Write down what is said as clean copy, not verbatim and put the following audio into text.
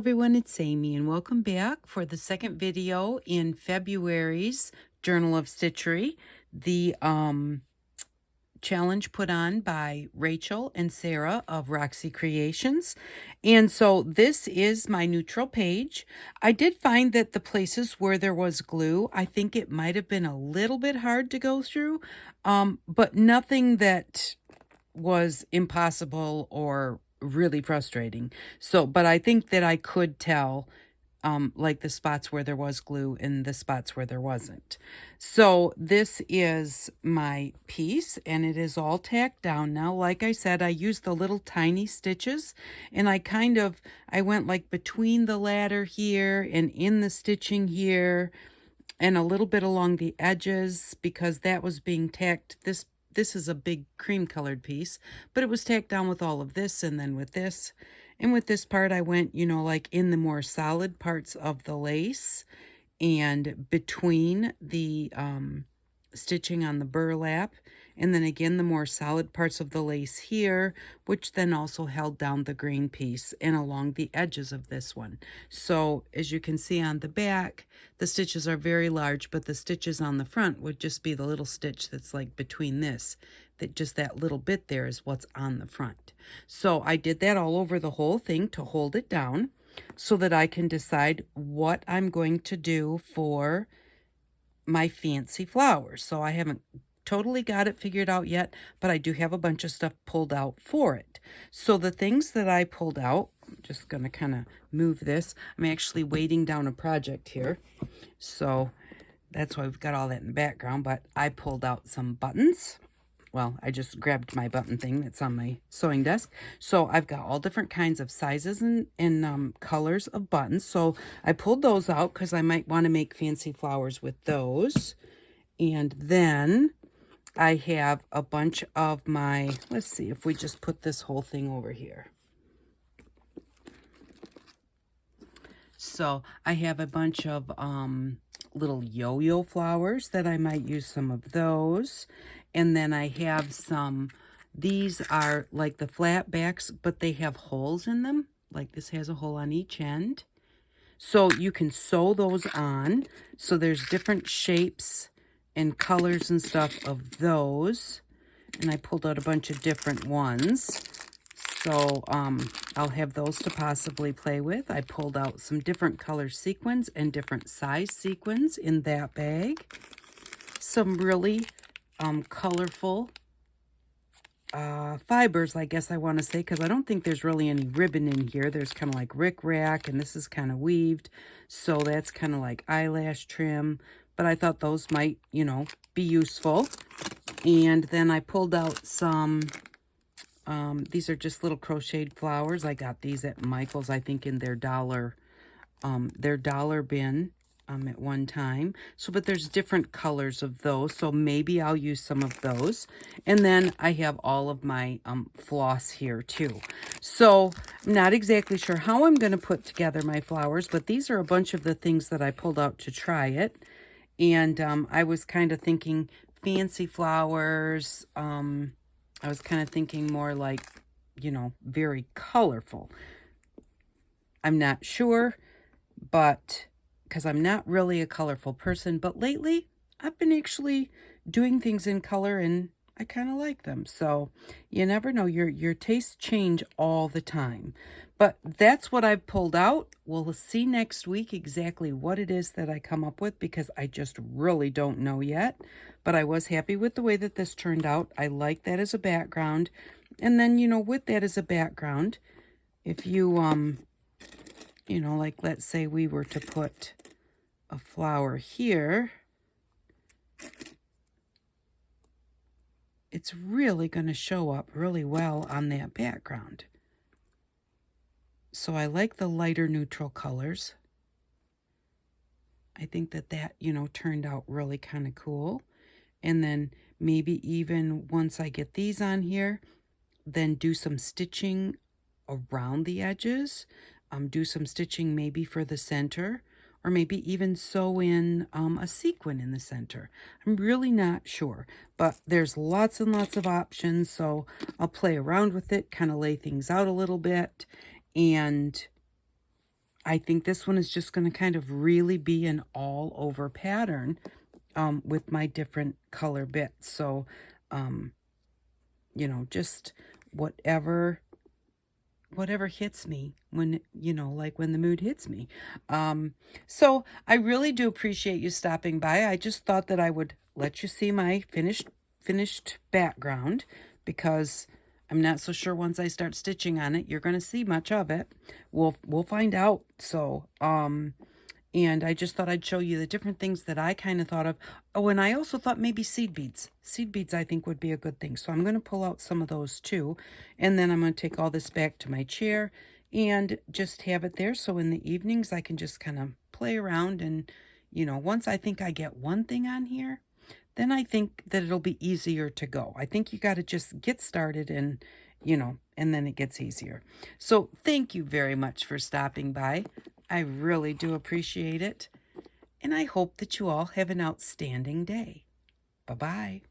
everyone, it's Amy and welcome back for the second video in February's Journal of Stitchery, the challenge put on by Rachel and Sarah of Roxy Creations. And so this is my neutral page. I did find that the places where there was glue, I think it might have been a little bit hard to go through, but nothing that was impossible or really frustrating. So, but I think that I could tell like the spots where there was glue and the spots where there wasn't. So this is my piece and it is all tacked down now. Like I said, I used the little tiny stitches and I went like between the ladder here and in the stitching here and a little bit along the edges because that was being tacked. This is a big cream colored piece, but it was tacked down with all of this and then with this. And with this part, I went, like in the more solid parts of the lace and between the stitching on the burlap. And then again, the more solid parts of the lace here, which then also held down the green piece and along the edges of this one. So as you can see on the back, the stitches are very large, but the stitches on the front would just be the little stitch that's like between this. That just that little bit there is what's on the front. So I did that all over the whole thing to hold it down so that I can decide what I'm going to do for my fancy flowers. So I haven't totally got it figured out yet, but I do have a bunch of stuff pulled out for it. So the things that I pulled out, I'm just going to kind of move this. I'm actually weighting down a project here. So that's why we've got all that in the background, but I pulled out some buttons. Well, I just grabbed my button thing that's on my sewing desk. So I've got all different kinds of sizes and colors of buttons. So I pulled those out because I might want to make fancy flowers with those. And then I have a bunch of my, let's see if we just put this whole thing over here. So I have a bunch of little yo-yo flowers that I might use some of those. And then I have some, these are like the flat backs, but they have holes in them. Like this has a hole on each end. So you can sew those on. So there's different shapes and colors and stuff of those. And I pulled out a bunch of different ones. So I'll have those to possibly play with. I pulled out some different color sequins and different size sequins in that bag. Some really colorful fibers, I guess I want to say, because I don't think there's really any ribbon in here. There's kind of like rickrack, and this is kind of weaved. So that's kind of like eyelash trim. But I thought those might, be useful. And then I pulled out some, these are just little crocheted flowers. I got these at Michael's, I think, in their dollar bin. At one time. So, but there's different colors of those. So maybe I'll use some of those. And then I have all of my floss here too. So I'm not exactly sure how I'm going to put together my flowers, but these are a bunch of the things that I pulled out to try it. And I was kind of thinking fancy flowers. I was kind of thinking more like, very colorful. I'm not sure, but because I'm not really a colorful person, but lately I've been actually doing things in color and I kind of like them. So you never know, your tastes change all the time. But that's what I've pulled out. We'll see next week exactly what it is that I come up with because I just really don't know yet. But I was happy with the way that this turned out. I like that as a background. And then, with that as a background, if you, like let's say we were to put a flower here, it's really going to show up really well on that background. So I like the lighter neutral colors. I think that turned out really kind of cool. And then maybe even once I get these on here, then do some stitching around the edges. Do some stitching maybe for the center, or maybe even sew in a sequin in the center. I'm really not sure, but there's lots and lots of options, so I'll play around with it, kind of lay things out a little bit, and I think this one is just going to kind of really be an all over pattern with my different color bits. So, um, just whatever hits me when, like when the mood hits me. So I really do appreciate you stopping by. I just thought that I would let you see my finished background, because I'm not so sure once I start stitching on it, you're going to see much of it. We'll find out. So, and I just thought I'd show you the different things that I kind of thought of. Oh, and I also thought maybe seed beads. Seed beads I think would be a good thing. So I'm going to pull out some of those too. And then I'm going to take all this back to my chair and just have it there. So in the evenings I can just kind of play around. And, once I think I get one thing on here, then I think that it'll be easier to go. I think you got to just get started and, and then it gets easier. So thank you very much for stopping by. I really do appreciate it. And I hope that you all have an outstanding day. Bye-bye.